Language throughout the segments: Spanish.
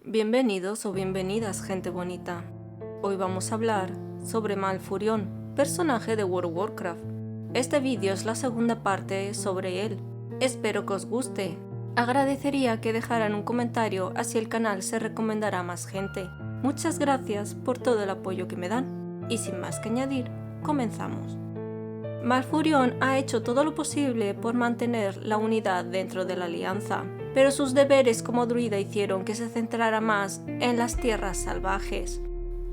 Bienvenidos o bienvenidas, gente bonita. Hoy vamos a hablar sobre Malfurion, personaje de World of Warcraft. Este vídeo es la segunda parte sobre él. Espero que os guste. Agradecería que dejaran un comentario, así el canal se recomendará a más gente. Muchas gracias por todo el apoyo que me dan. Y sin más que añadir, comenzamos. Malfurion ha hecho todo lo posible por mantener la unidad dentro de la Alianza, pero sus deberes como druida hicieron que se centrara más en las tierras salvajes.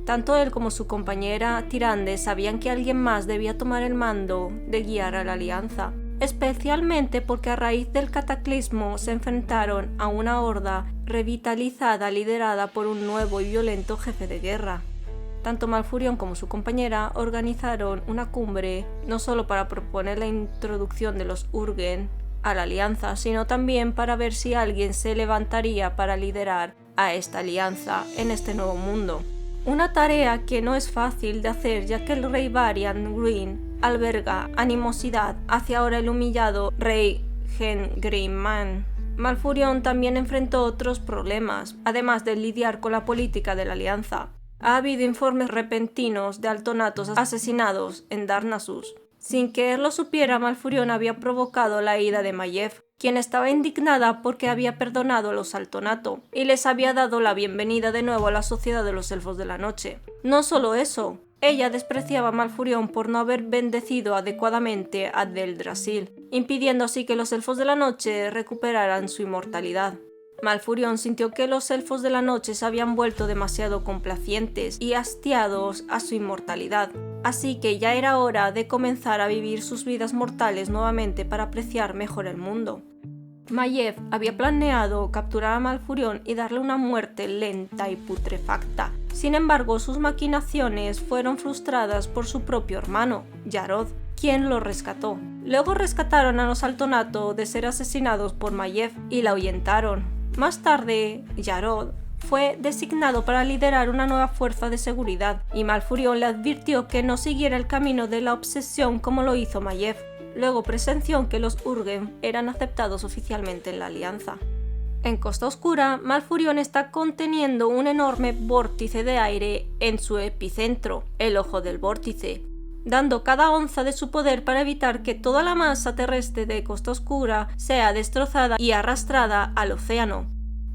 Tanto él como su compañera Tyrande sabían que alguien más debía tomar el mando de guiar a la Alianza, especialmente porque a raíz del cataclismo se enfrentaron a una horda revitalizada liderada por un nuevo y violento jefe de guerra. Tanto Malfurion como su compañera organizaron una cumbre no solo para proponer la introducción de los Urgen a la alianza, sino también para ver si alguien se levantaría para liderar a esta alianza en este nuevo mundo. Una tarea que no es fácil de hacer, ya que el rey Varian Green alberga animosidad hacia ahora el humillado rey Gengriman. Malfurion también enfrentó otros problemas, además de lidiar con la política de la alianza. Ha habido informes repentinos de altonatos asesinados en Darnassus. Sin que él lo supiera, Malfurion había provocado la ira de Maiev, quien estaba indignada porque había perdonado a los altonato y les había dado la bienvenida de nuevo a la sociedad de los elfos de la noche. No solo eso, ella despreciaba a Malfurion por no haber bendecido adecuadamente a Teldrassil, impidiendo así que los elfos de la noche recuperaran su inmortalidad. Malfurion sintió que los elfos de la noche se habían vuelto demasiado complacientes y hastiados a su inmortalidad, así que ya era hora de comenzar a vivir sus vidas mortales nuevamente para apreciar mejor el mundo. Maiev había planeado capturar a Malfurion y darle una muerte lenta y putrefacta. Sin embargo, sus maquinaciones fueron frustradas por su propio hermano, Jarod, quien lo rescató. Luego rescataron a los altonato de ser asesinados por Maiev y la ahuyentaron. Más tarde, Jarod fue designado para liderar una nueva fuerza de seguridad y Malfurion le advirtió que no siguiera el camino de la obsesión como lo hizo Maiev. Luego presenció que los Urgen eran aceptados oficialmente en la alianza. En Costa Oscura, Malfurion está conteniendo un enorme vórtice de aire en su epicentro, el Ojo del Vórtice, dando cada onza de su poder para evitar que toda la masa terrestre de Costa Oscura sea destrozada y arrastrada al océano.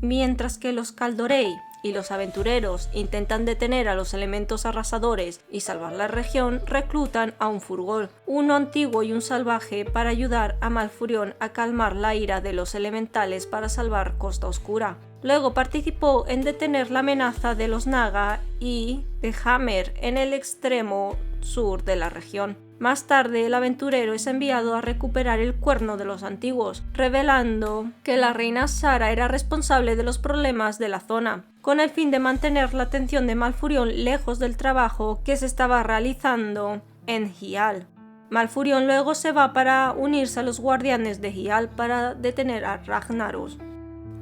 Mientras que los Kaldorei y los aventureros intentan detener a los elementos arrasadores y salvar la región, reclutan a un Furgol, uno antiguo y un salvaje, para ayudar a Malfurion a calmar la ira de los elementales para salvar Costa Oscura. Luego participó en detener la amenaza de los Naga y de Hammer en el extremo sur de la región. Más tarde, el aventurero es enviado a recuperar el cuerno de los antiguos, revelando que la reina Sara era responsable de los problemas de la zona, con el fin de mantener la atención de Malfurion lejos del trabajo que se estaba realizando en Hial. Malfurion luego se va para unirse a los guardianes de Hial para detener a Ragnaros.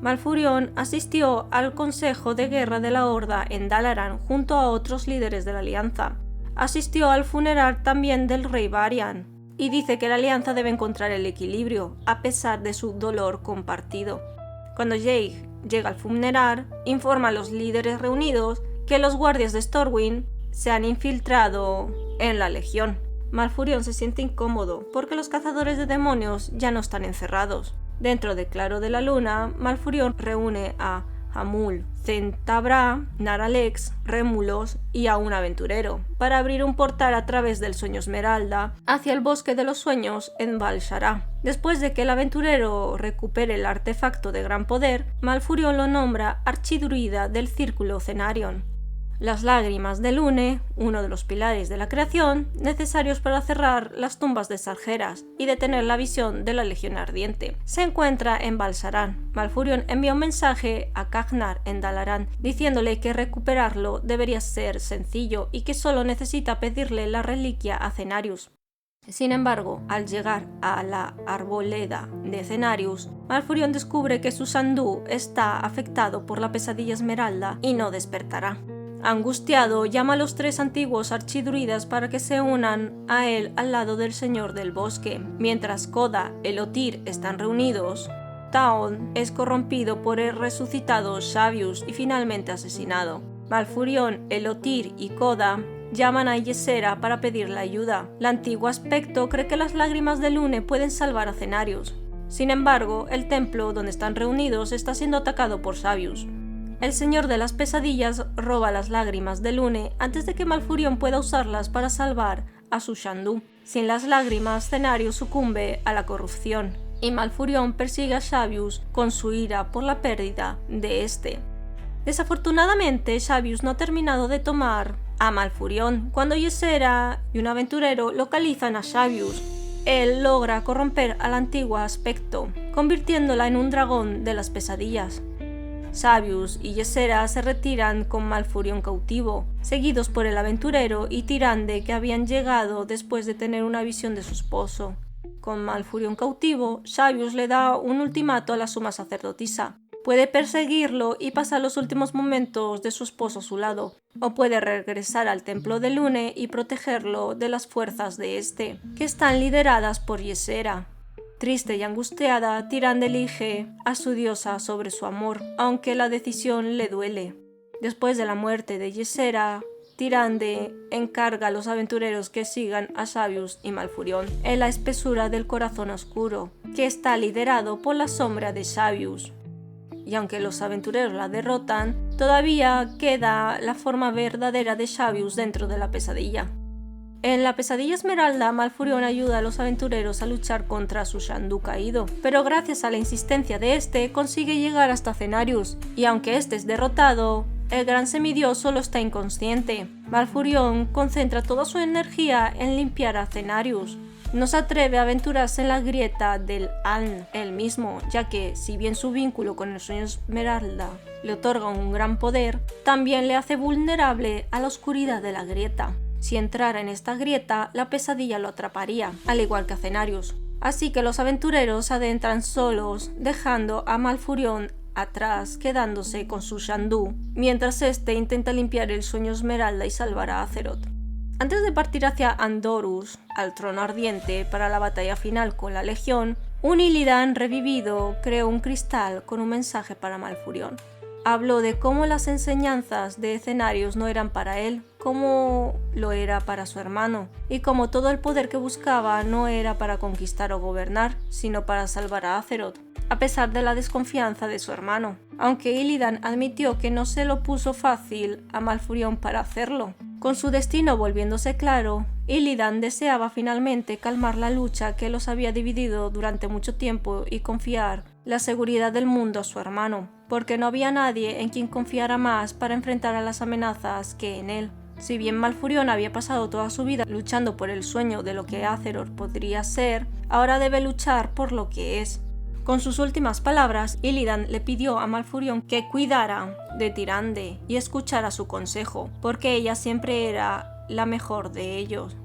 Malfurion asistió al consejo de guerra de la Horda en Dalaran junto a otros líderes de la alianza. Asistió al funeral también del rey Varian y dice que la alianza debe encontrar el equilibrio a pesar de su dolor compartido. Cuando Jake llega al funeral, informa a los líderes reunidos que los guardias de Stormwind se han infiltrado en la legión. Malfurion se siente incómodo porque los cazadores de demonios ya no están encerrados. Dentro de Claro de la Luna, Malfurion reúne a Hamul, Centabra, Naralex, Rémulos y a un aventurero para abrir un portal a través del Sueño Esmeralda hacia el Bosque de los Sueños en Val'sharah. Después de que el aventurero recupere el artefacto de gran poder, Malfurion lo nombra archidruida del Círculo Cenarion. Las lágrimas de Lune, uno de los pilares de la creación, necesarios para cerrar las tumbas de Sargeras y detener la visión de la Legión Ardiente, se encuentra en Val'sharah. Malfurion envía un mensaje a Cagnar en Dalaran, diciéndole que recuperarlo debería ser sencillo y que solo necesita pedirle la reliquia a Cenarius. Sin embargo, al llegar a la arboleda de Cenarius, Malfurion descubre que su Sandú está afectado por la pesadilla esmeralda y no despertará. Angustiado, llama a los 3 antiguos archidruidas para que se unan a él al lado del Señor del Bosque. Mientras Koda y Elotyr están reunidos, Taon es corrompido por el resucitado Xavius y finalmente asesinado. Malfurion, Elotir y Koda llaman a Ysera para pedirle ayuda. El antiguo aspecto cree que las lágrimas de Lune pueden salvar a Cenarius. Sin embargo, el templo donde están reunidos está siendo atacado por Xavius. El Señor de las Pesadillas roba las lágrimas de Lune antes de que Malfurion pueda usarlas para salvar a su Shandu. Sin las lágrimas, Cenarius sucumbe a la corrupción y Malfurion persigue a Xavius con su ira por la pérdida de este. Desafortunadamente, Xavius no ha terminado de tomar a Malfurion cuando Ysera y un aventurero localizan a Xavius. Él logra corromper al antiguo aspecto, convirtiéndola en un dragón de las pesadillas. Xavius y Ysera se retiran con Malfurion cautivo, seguidos por el aventurero y Tyrande, que habían llegado después de tener una visión de su esposo. Con Malfurion cautivo, Xavius le da un ultimato a la suma sacerdotisa. Puede perseguirlo y pasar los últimos momentos de su esposo a su lado, o puede regresar al templo de Lune y protegerlo de las fuerzas de este, que están lideradas por Ysera. Triste y angustiada, Tyrande elige a su diosa sobre su amor, aunque la decisión le duele. Después de la muerte de Ysera, Tyrande encarga a los aventureros que sigan a Xavius y Malfurion en la espesura del corazón oscuro, que está liderado por la sombra de Xavius. Y aunque los aventureros la derrotan, todavía queda la forma verdadera de Xavius dentro de la pesadilla. En la pesadilla Esmeralda, Malfurion ayuda a los aventureros a luchar contra su Shandu caído, pero gracias a la insistencia de este consigue llegar hasta Cenarius, y aunque este es derrotado, el gran semidios solo está inconsciente. Malfurion concentra toda su energía en limpiar a Cenarius. No se atreve a aventurarse en la grieta del Aln él mismo, ya que, si bien su vínculo con el sueño Esmeralda le otorga un gran poder, también le hace vulnerable a la oscuridad de la grieta. Si entrara en esta grieta, la pesadilla lo atraparía, al igual que a Cenarius. Así que los aventureros se adentran solos, dejando a Malfurion atrás, quedándose con su Shandu, mientras este intenta limpiar el sueño Esmeralda y salvar a Azeroth. Antes de partir hacia Andorus, al trono ardiente, para la batalla final con la Legión, un Illidan revivido creó un cristal con un mensaje para Malfurion. Habló de cómo las enseñanzas de Cenarius no eran para él, como lo era para su hermano, y como todo el poder que buscaba no era para conquistar o gobernar, sino para salvar a Azeroth, a pesar de la desconfianza de su hermano, aunque Illidan admitió que no se lo puso fácil a Malfurion para hacerlo. Con su destino volviéndose claro, Illidan deseaba finalmente calmar la lucha que los había dividido durante mucho tiempo y confiar la seguridad del mundo a su hermano, porque no había nadie en quien confiara más para enfrentar a las amenazas que en él. Si bien Malfurion había pasado toda su vida luchando por el sueño de lo que Azeroth podría ser, ahora debe luchar por lo que es. Con sus últimas palabras, Illidan le pidió a Malfurion que cuidara de Tyrande y escuchara su consejo, porque ella siempre era la mejor de ellos.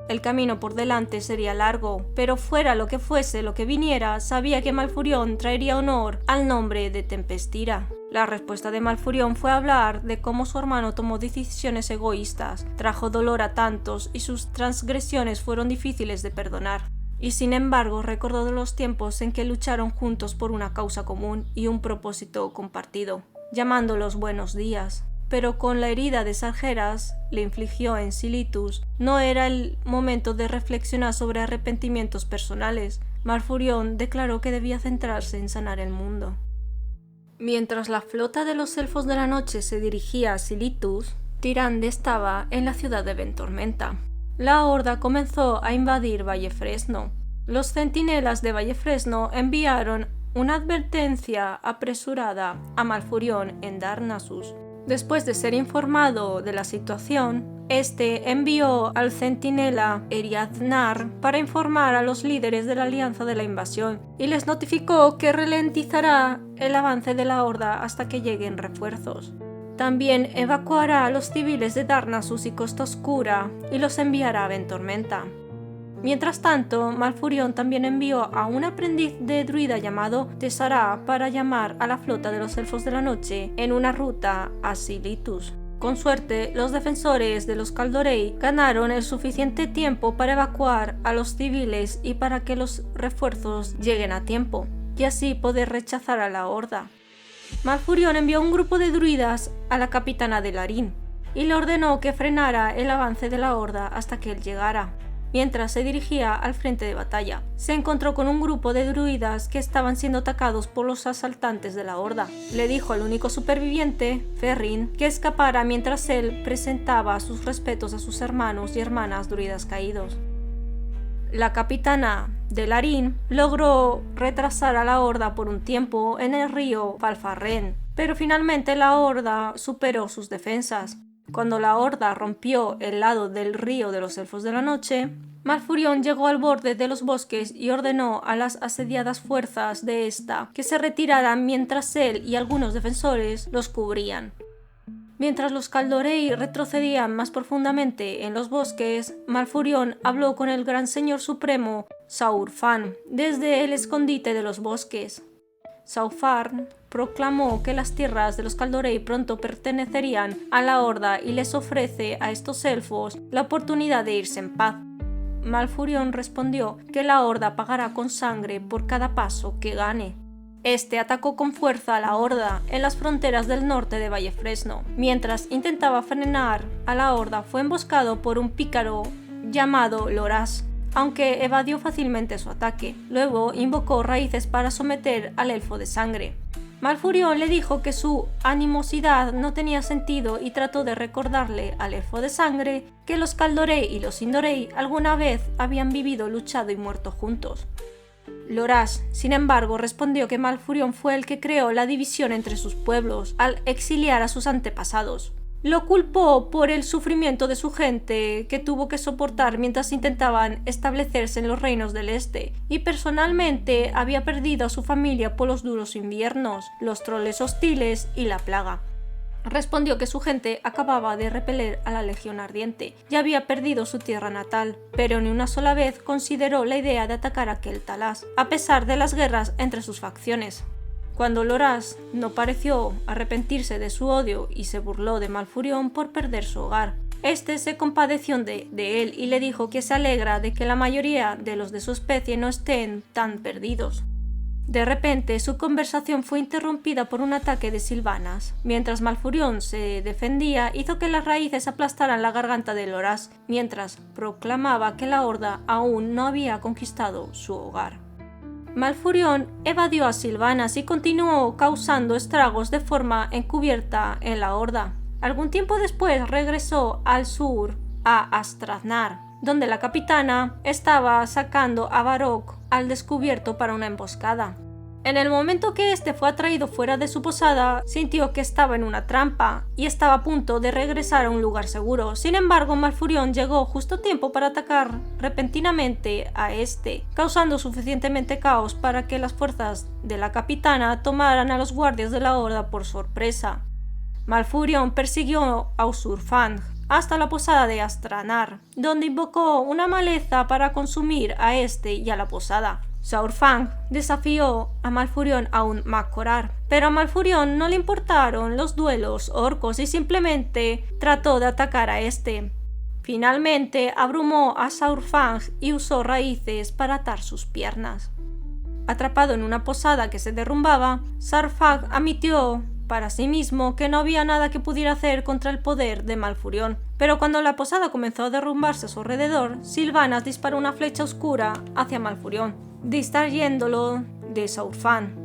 El camino por delante sería largo, pero fuera lo que fuese lo que viniera, sabía que Malfurion traería honor al nombre de Tempestira. La respuesta de Malfurion fue hablar de cómo su hermano tomó decisiones egoístas, trajo dolor a tantos y sus transgresiones fueron difíciles de perdonar. Y sin embargo recordó de los tiempos en que lucharon juntos por una causa común y un propósito compartido, llamándolos buenos días. Pero con la herida de Sargeras le infligió en Silitus, no era el momento de reflexionar sobre arrepentimientos personales. Malfurion declaró que debía centrarse en sanar el mundo. Mientras la flota de los Elfos de la Noche se dirigía a Silitus, Tyrande estaba en la ciudad de Ventormenta. La horda comenzó a invadir Vallefresno. Los centinelas de Vallefresno enviaron una advertencia apresurada a Malfurion en Darnassus. Después de ser informado de la situación, este envió al centinela Eriadnar para informar a los líderes de la alianza de la invasión y les notificó que ralentizará el avance de la horda hasta que lleguen refuerzos. También evacuará a los civiles de Darnassus y Costa Oscura y los enviará a Ventormenta. Mientras tanto, Malfurion también envió a un aprendiz de druida llamado Tessará para llamar a la flota de los Elfos de la Noche en una ruta a Silitus. Con suerte, los defensores de los Kaldorei ganaron el suficiente tiempo para evacuar a los civiles y para que los refuerzos lleguen a tiempo. y así poder rechazar a la Horda. Malfurion envió un grupo de druidas a la capitana de Larín y le ordenó que frenara el avance de la Horda hasta que él llegara. Mientras se dirigía al frente de batalla, se encontró con un grupo de druidas que estaban siendo atacados por los asaltantes de la Horda. Le dijo al único superviviente, Ferrin, que escapara mientras él presentaba sus respetos a sus hermanos y hermanas druidas caídos. La capitana de Larín logró retrasar a la Horda por un tiempo en el río Falfarren, pero finalmente la Horda superó sus defensas. Cuando la Horda rompió el lado del río de los Elfos de la Noche, Malfurion llegó al borde de los bosques y ordenó a las asediadas fuerzas de esta que se retiraran mientras él y algunos defensores los cubrían. Mientras los Kaldorei retrocedían más profundamente en los bosques, Malfurion habló con el Gran Señor Supremo, Saurfan, desde el escondite de los bosques. Saurfan proclamó que las tierras de los Kaldorei pronto pertenecerían a la Horda y les ofrece a estos elfos la oportunidad de irse en paz. Malfurion respondió que la Horda pagará con sangre por cada paso que gane. Este atacó con fuerza a la Horda en las fronteras del norte de Vallefresno. Mientras intentaba frenar a la Horda, fue emboscado por un pícaro llamado Loras, aunque evadió fácilmente su ataque. Luego invocó raíces para someter al elfo de sangre. Malfurion le dijo que su animosidad no tenía sentido y trató de recordarle al elfo de sangre que los Kaldorei y los Indorei alguna vez habían vivido, luchado y muerto juntos. Loras, sin embargo, respondió que Malfurion fue el que creó la división entre sus pueblos al exiliar a sus antepasados. Lo culpó por el sufrimiento de su gente que tuvo que soportar mientras intentaban establecerse en los reinos del este, y personalmente había perdido a su familia por los duros inviernos, los troles hostiles y la plaga. Respondió que su gente acababa de repeler a la Legión Ardiente y había perdido su tierra natal, pero ni una sola vez consideró la idea de atacar a Quel'Thalas, a pesar de las guerras entre sus facciones. Cuando Loras no pareció arrepentirse de su odio y se burló de Malfurion por perder su hogar, este se compadeció de él y le dijo que se alegra de que la mayoría de los de su especie no estén tan perdidos. De repente, su conversación fue interrumpida por un ataque de Sylvanas. Mientras Malfurion se defendía, hizo que las raíces aplastaran la garganta de Loras, mientras proclamaba que la Horda aún no había conquistado su hogar. Malfurion evadió a Sylvanas y continuó causando estragos de forma encubierta en la Horda. Algún tiempo después regresó al sur, a Astrathnar, donde la capitana estaba sacando a Varrock al descubierto para una emboscada. En el momento que este fue atraído fuera de su posada, sintió que estaba en una trampa y estaba a punto de regresar a un lugar seguro. Sin embargo, Malfurion llegó justo a tiempo para atacar repentinamente a este, causando suficientemente caos para que las fuerzas de la capitana tomaran a los guardias de la Horda por sorpresa. Malfurion persiguió a Saurfang hasta la posada de Astrathnar, donde invocó una maleza para consumir a este y a la posada. Saurfang desafió a Malfurion a un Mak-Korar, pero a Malfurion no le importaron los duelos orcos y simplemente trató de atacar a este. Finalmente abrumó a Saurfang y usó raíces para atar sus piernas. Atrapado en una posada que se derrumbaba, Saurfang admitió para sí mismo que no había nada que pudiera hacer contra el poder de Malfurion. Pero cuando la posada comenzó a derrumbarse a su alrededor, Sylvanas disparó una flecha oscura hacia Malfurion, distrayéndolo de Saurfang.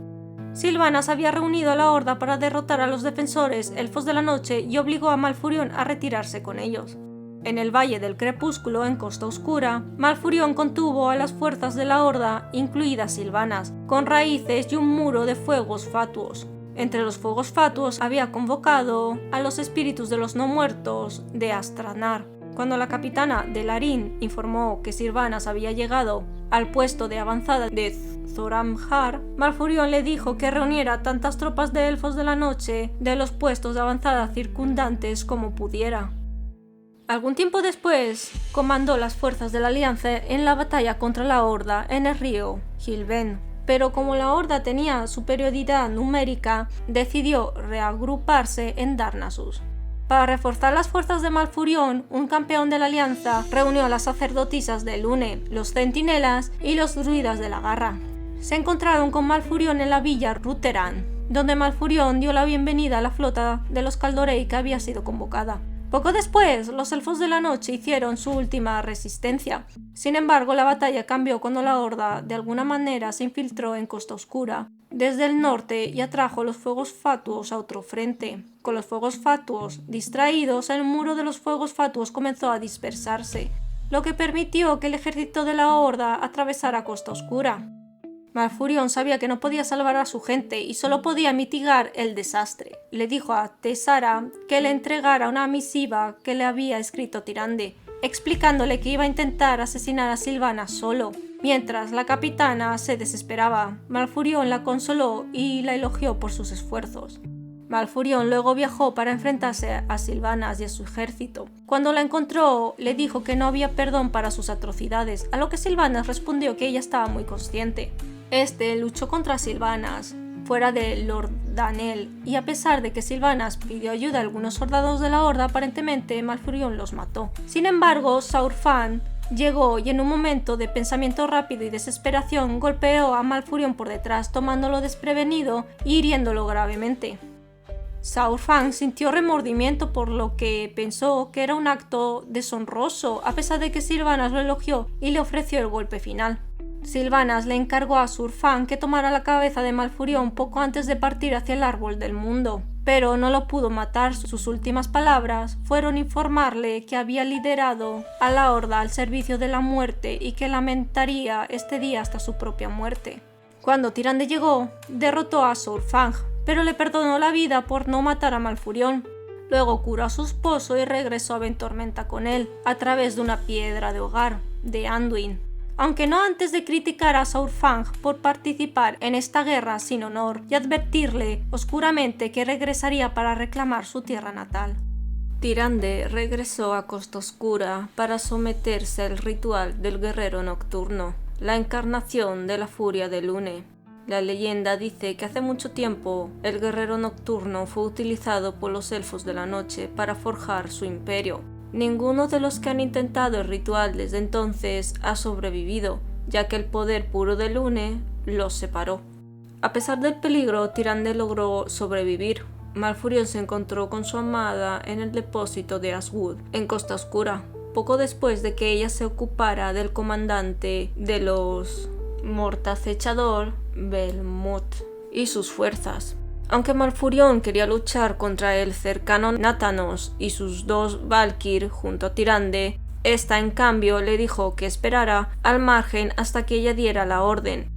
Sylvanas había reunido a la Horda para derrotar a los defensores elfos de la noche y obligó a Malfurion a retirarse con ellos. En el Valle del Crepúsculo, en Costa Oscura, Malfurion contuvo a las fuerzas de la Horda, incluidas Sylvanas, con raíces y un muro de fuegos fatuos. Entre los fuegos fatuos había convocado a los espíritus de los no muertos de Astrathnar. Cuando la capitana de Larín informó que Sylvanas había llegado al puesto de avanzada de Zoramhar, Malfurion le dijo que reuniera tantas tropas de elfos de la noche de los puestos de avanzada circundantes como pudiera. Algún tiempo después, comandó las fuerzas de la Alianza en la batalla contra la Horda en el río Hilben. Pero como la Horda tenía superioridad numérica, decidió reagruparse en Darnassus. Para reforzar las fuerzas de Malfurion, un campeón de la Alianza reunió a las sacerdotisas de Lune, los centinelas y los druidas de la Garra. se encontraron con Malfurion en la villa Ruteran, donde Malfurion dio la bienvenida a la flota de los Kaldorei que había sido convocada. Poco después, los Elfos de la Noche hicieron su última resistencia. Sin embargo, la batalla cambió cuando la Horda de alguna manera se infiltró en Costa Oscura desde el norte y atrajo los fuegos fatuos a otro frente. Con los fuegos fatuos distraídos, el muro de los fuegos fatuos comenzó a dispersarse, lo que permitió que el ejército de la Horda atravesara Costa Oscura. Malfurion sabía que no podía salvar a su gente y solo podía mitigar el desastre. Le dijo a Tessara que le entregara una misiva que le había escrito Tyrande, explicándole que iba a intentar asesinar a Sylvanas solo. Mientras la capitana se desesperaba, Malfurion la consoló y la elogió por sus esfuerzos. Malfurion luego viajó para enfrentarse a Sylvanas y a su ejército. Cuando la encontró, le dijo que no había perdón para sus atrocidades, a lo que Sylvanas respondió que ella estaba muy consciente. Este luchó contra Sylvanas fuera de Lord Danel, y a pesar de que Sylvanas pidió ayuda a algunos soldados de la Horda, aparentemente Malfurion los mató. Sin embargo, Saurfang llegó y en un momento de pensamiento rápido y desesperación golpeó a Malfurion por detrás, tomándolo desprevenido y hiriéndolo gravemente. Saurfang sintió remordimiento por lo que pensó que era un acto deshonroso, a pesar de que Sylvanas lo elogió y le ofreció el golpe final. Sylvanas le encargó a Saurfang que tomara la cabeza de Malfurion poco antes de partir hacia el árbol del mundo, pero no lo pudo matar. Sus últimas palabras fueron informarle que había liderado a la Horda al servicio de la muerte y que lamentaría este día hasta su propia muerte. Cuando Tyrande llegó, derrotó a Saurfang, pero le perdonó la vida por no matar a Malfurion. Luego curó a su esposo y regresó a Ventormenta con él, a través de una piedra de hogar de Anduin. Aunque no antes de criticar a Saurfang por participar en esta guerra sin honor y advertirle oscuramente que regresaría para reclamar su tierra natal. Tyrande regresó a Costa Oscura para someterse al ritual del guerrero nocturno, la encarnación de la furia de Lune. La leyenda dice que hace mucho tiempo el guerrero nocturno fue utilizado por los elfos de la noche para forjar su imperio. Ninguno de los que han intentado el ritual desde entonces ha sobrevivido, ya que el poder puro de Lune los separó. A pesar del peligro, Tyrande logró sobrevivir. Malfurion se encontró con su amada en el depósito de Ashwood, en Costa Oscura, poco después de que ella se ocupara del comandante de los Mortacechador, Belmont, y sus fuerzas. Aunque Malfurion quería luchar contra el cercano Nathanos y sus dos Valkyr junto a Tyrande, esta en cambio le dijo que esperara al margen hasta que ella diera la orden.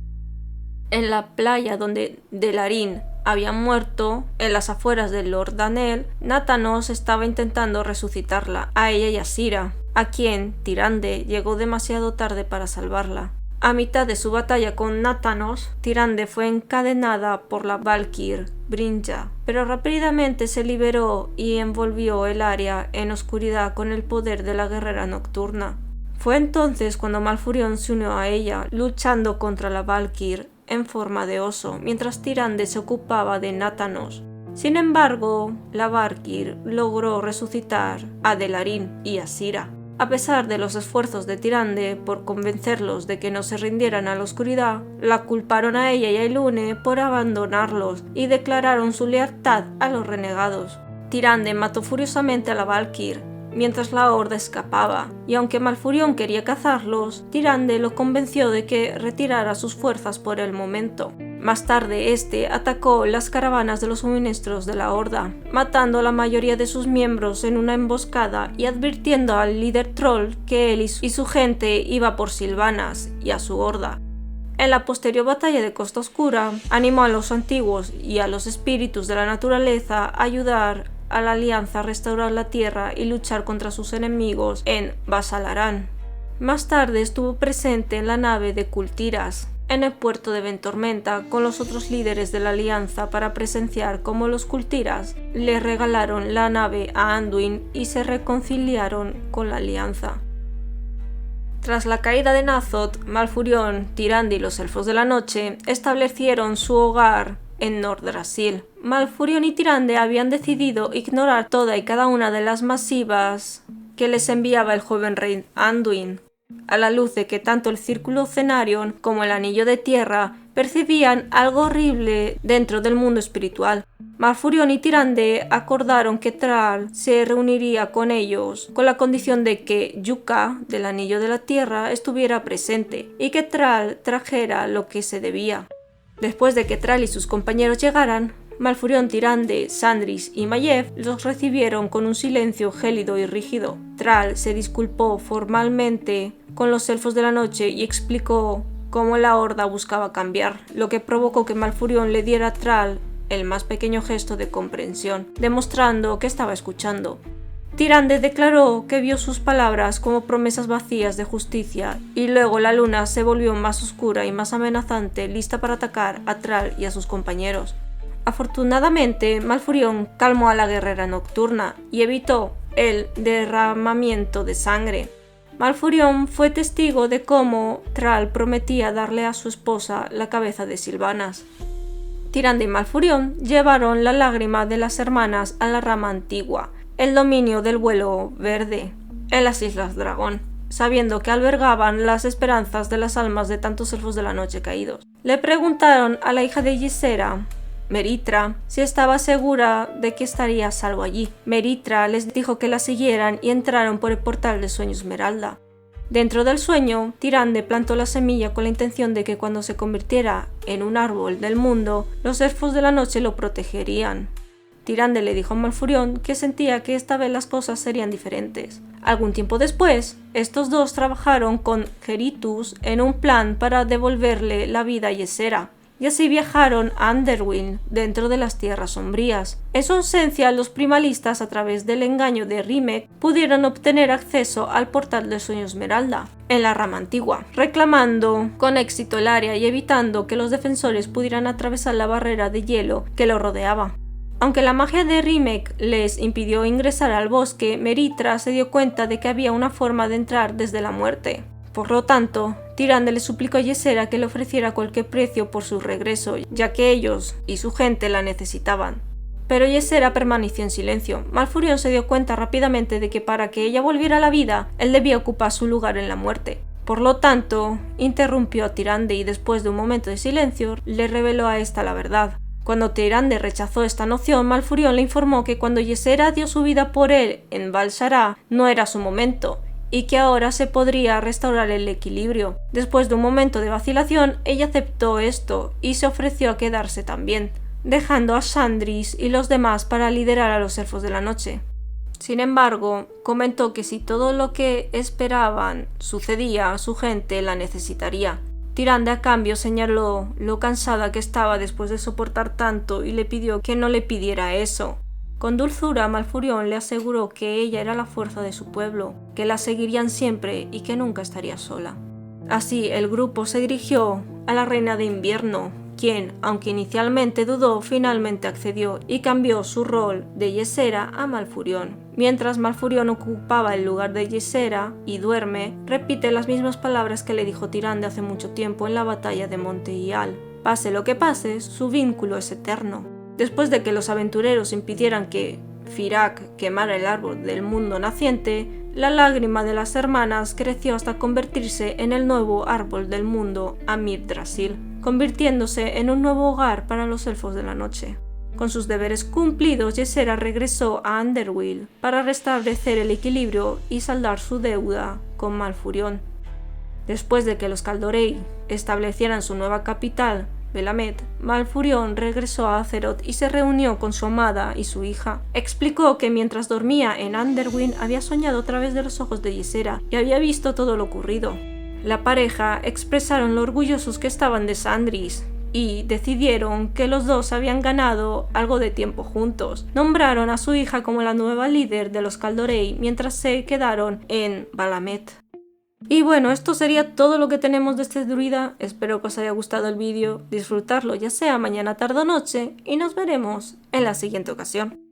En la playa donde Delarin había muerto, en las afueras de Lord Danel, Nathanos estaba intentando resucitarla, a ella y a Sira, a quien Tyrande llegó demasiado tarde para salvarla. A mitad de su batalla con Nathanos, Tyrande fue encadenada por la Valkyr Brynja, pero rápidamente se liberó y envolvió el área en oscuridad con el poder de la guerrera nocturna. Fue entonces cuando Malfurion se unió a ella, luchando contra la Valkyr en forma de oso, mientras Tyrande se ocupaba de Nathanos. Sin embargo, la Valkyr logró resucitar a Delarin y a Sira. A pesar de los esfuerzos de Tyrande por convencerlos de que no se rindieran a la oscuridad, la culparon a ella y a Lune por abandonarlos y declararon su lealtad a los renegados. Tyrande mató furiosamente a la Valkyr mientras la Horda escapaba, y aunque Malfurion quería cazarlos, Tyrande lo convenció de que retirara sus fuerzas por el momento. Más tarde, este atacó las caravanas de los suministros de la Horda, matando a la mayoría de sus miembros en una emboscada y advirtiendo al líder troll que él y su gente iba por Sylvanas y a su Horda. En la posterior batalla de Costa Oscura, animó a los antiguos y a los espíritus de la naturaleza a ayudar a la Alianza a restaurar la tierra y luchar contra sus enemigos en Basalaran. Más tarde estuvo presente en la nave de Kultiras, en el puerto de Ventormenta, con los otros líderes de la Alianza para presenciar cómo los Kultiras le regalaron la nave a Anduin y se reconciliaron con la Alianza. Tras la caída de Nathoth, Malfurion, Tyrande y los Elfos de la Noche establecieron su hogar en Nordrassil. Malfurion y Tyrande habían decidido ignorar toda y cada una de las masivas que les enviaba el joven rey Anduin, a la luz de que tanto el Círculo Cenarion como el Anillo de Tierra percibían algo horrible dentro del mundo espiritual. Malfurion y Tyrande acordaron que Thrall se reuniría con ellos con la condición de que Yuka, del Anillo de la Tierra, estuviera presente y que Thrall trajera lo que se debía. Después de que Thrall y sus compañeros llegaran, Malfurion, Tyrande, Sandris y Maiev los recibieron con un silencio gélido y rígido. Thrall se disculpó formalmente con los Elfos de la Noche y explicó cómo la Horda buscaba cambiar, lo que provocó que Malfurion le diera a Thrall el más pequeño gesto de comprensión, demostrando que estaba escuchando. Tyrande declaró que vio sus palabras como promesas vacías de justicia, y luego la luna se volvió más oscura y más amenazante, lista para atacar a Thrall y a sus compañeros. Afortunadamente, Malfurion calmó a la guerrera nocturna y evitó el derramamiento de sangre. Malfurion fue testigo de cómo Thrall prometía darle a su esposa la cabeza de Sylvanas. Tyrande y Malfurion llevaron la lágrima de las hermanas a la rama antigua, el dominio del vuelo verde, en las Islas Dragón, sabiendo que albergaban las esperanzas de las almas de tantos elfos de la noche caídos. Le preguntaron a la hija de Ysera, Meritra, si estaba segura de que estaría a salvo allí. Meritra les dijo que la siguieran y entraron por el portal del sueño Esmeralda. Dentro del sueño, Tyrande plantó la semilla con la intención de que cuando se convirtiera en un árbol del mundo, los elfos de la noche lo protegerían. Tyrande le dijo a Malfurion que sentía que esta vez las cosas serían diferentes. Algún tiempo después, estos dos trabajaron con Geritus en un plan para devolverle la vida a Ysera, y así viajaron a Underwind, dentro de las Tierras Sombrías. En su ausencia, los primalistas, a través del engaño de Rimek, pudieron obtener acceso al portal del sueño Esmeralda, en la rama antigua, reclamando con éxito el área y evitando que los defensores pudieran atravesar la barrera de hielo que lo rodeaba. Aunque la magia de Rimek les impidió ingresar al bosque, Meritra se dio cuenta de que había una forma de entrar desde la muerte. Por lo tanto, Tyrande le suplicó a Ysera que le ofreciera cualquier precio por su regreso, ya que ellos y su gente la necesitaban. Pero Ysera permaneció en silencio. Malfurion se dio cuenta rápidamente de que para que ella volviera a la vida, él debía ocupar su lugar en la muerte. Por lo tanto, interrumpió a Tyrande y después de un momento de silencio, le reveló a esta la verdad. Cuando Tyrande rechazó esta noción, Malfurion le informó que cuando Ysera dio su vida por él en Val'sharah, no era su momento, y que ahora se podría restaurar el equilibrio. Después de un momento de vacilación, ella aceptó esto y se ofreció a quedarse también, dejando a Sandris y los demás para liderar a los elfos de la noche. Sin embargo, comentó que si todo lo que esperaban sucedía, su gente la necesitaría. Tyrande a cambio señaló lo cansada que estaba después de soportar tanto y le pidió que no le pidiera eso. Con dulzura, Malfurion le aseguró que ella era la fuerza de su pueblo, que la seguirían siempre y que nunca estaría sola. Así, el grupo se dirigió a la Reina de Invierno, quien, aunque inicialmente dudó, finalmente accedió y cambió su rol de Ysera a Malfurion. Mientras Malfurion ocupaba el lugar de Ysera y duerme, repite las mismas palabras que le dijo Tyrande hace mucho tiempo en la batalla de Monte Hyal. Pase lo que pase, su vínculo es eterno. Después de que los aventureros impidieran que Fyrakk quemara el árbol del mundo naciente, la lágrima de las hermanas creció hasta convertirse en el nuevo árbol del mundo Amir Drasil, convirtiéndose en un nuevo hogar para los elfos de la noche. Con sus deberes cumplidos, Ysera regresó a Underwild para restablecer el equilibrio y saldar su deuda con Malfurion. Después de que los Kaldorei establecieran su nueva capital, Belamet, Malfurion regresó a Azeroth y se reunió con su amada y su hija. Explicó que mientras dormía en Underwind había soñado a través de los ojos de Ysera y había visto todo lo ocurrido. La pareja expresaron lo orgullosos que estaban de Sandris y decidieron que los dos habían ganado algo de tiempo juntos. Nombraron a su hija como la nueva líder de los Kaldorei mientras se quedaron en Balamet. Y bueno, esto sería todo lo que tenemos de este druida. Espero que os haya gustado el vídeo, disfrutarlo ya sea mañana, tarde o noche y nos veremos en la siguiente ocasión.